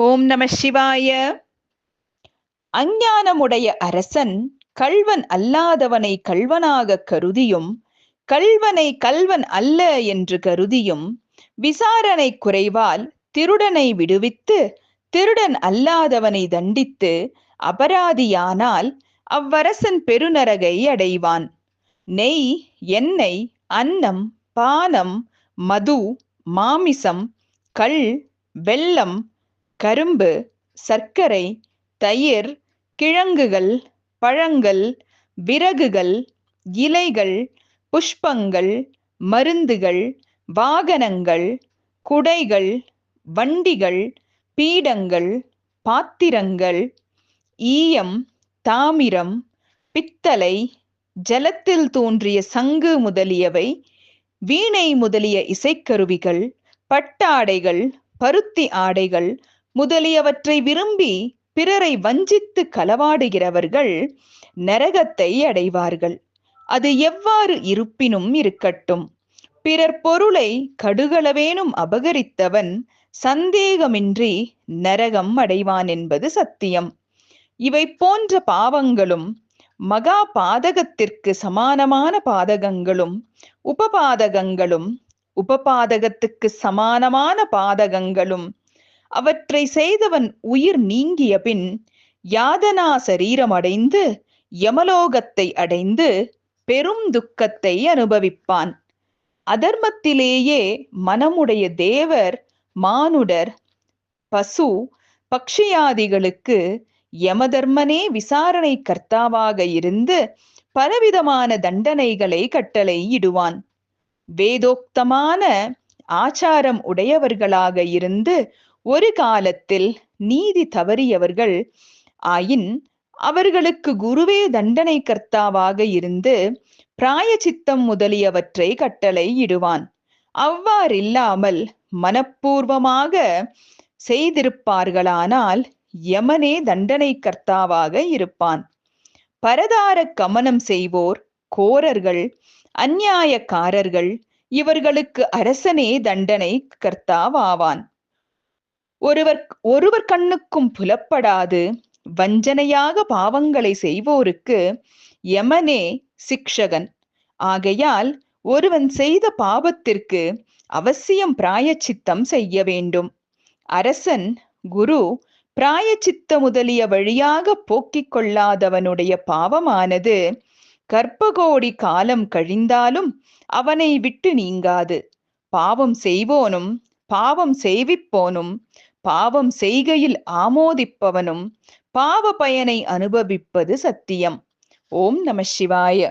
ஓம் நம சிவாய. அஞ்ஞானமுடைய அரசன் கள்வன் அல்லாதவனை கள்வனாக கருதியும் கள்வனை கள்வன் அல்ல என்று கருதியும் விசாரணை குறைவால் திருடனை விடுவித்து திருடன் அல்லாதவனை தண்டித்து அபராதியானால் அவ்வரசன் பெருநரகை அடைவான். நெய், எண்ணெய், அன்னம், பானம், மது, மாமிசம், கள், வெல்லம், கரும்பு, சர்க்கரை, தயிர், கிழங்குகள், பழங்கள், விறகுகள், இலைகள், புஷ்பங்கள், மருந்துகள், வாகனங்கள், குடைகள், வண்டிகள், பீடங்கள், பாத்திரங்கள், ஈயம், தாமிரம், பித்தளை, ஜலத்தில் தோன்றிய சங்கு முதலியவை, வீணை முதலிய இசைக்கருவிகள், பட்டாடைகள், பருத்தி ஆடைகள் முதலியவற்றை விரும்பி பிறரை வஞ்சித்து களவாடுகிறவர்கள் நரகத்தை அடைவார்கள். அது எவ்வாறு இருப்பினும் இருக்கட்டும், பிறர் பொருளை கடுகளவேனும் அபகரித்தவன் சந்தேகமின்றி நரகம் அடைவான் என்பது சத்தியம். இவை போன்ற பாவங்களும் மகா பாதகத்திற்கு சமானமான பாதகங்களும் உபபாதகங்களும் உபபாதகத்துக்கு சமானமான பாதகங்களும் அவற்றை செய்தவன் உயிர் நீங்கிய பின் யாதனா சரீரம் அடைந்து யமலோகத்தை அடைந்து பெரும் துக்கத்தை அனுபவிப்பான். அதர்மத்திலேயே மனமுடைய தேவர், மானுடர், பசு, பக்ஷியாதிகளுக்கு யமதர்மனே விசாரணை கர்த்தாவாக இருந்து பலவிதமான தண்டனைகளை கட்டளை இடுவான். வேதோக்தமான ஆச்சாரம் உடையவர்களாக இருந்து ஒரு காலத்தில் நீதி தவறியவர்கள் ஆயின் அவர்களுக்கு குருவே தண்டனை கர்த்தாவாக இருந்து பிராயச்சித்தம் முதலியவற்றை கட்டளை இடுவான். அவ்வாறில்லாமல் மனப்பூர்வமாக செய்திருப்பார்களானால் யமனே தண்டனை கர்த்தாவாக இருப்பான். பரதார கமனம் செய்வோர், கோரர்கள், அந்நியாயக்காரர்கள் இவர்களுக்கு அரசனே தண்டனை கர்த்தாவாவான். ஒருவர் கண்ணுக்கும் புலப்படாது வஞ்சனையாக பாவங்களை செய்வோருக்கு யமனே சிக்ஷகன். ஆகையால் ஒருவன் செய்த பாவத்திற்கு அவசியம் பிராயச்சித்தம் செய்ய வேண்டும். அரசன், குரு பிராயச்சித்த முதலிய வழியாக போக்கிக் கொள்ளாதவனுடைய பாவமானது கர்ப்பகோடி காலம் கழிந்தாலும் அவனை விட்டு நீங்காது. பாவம் செய்வோனும் பாவம் செய்விப்போனும் பாவம் செய்கையில் ஆமோதிப்பவனும் பாவ பயனை அனுபவிப்பது சத்தியம். ஓம் நம சிவாய.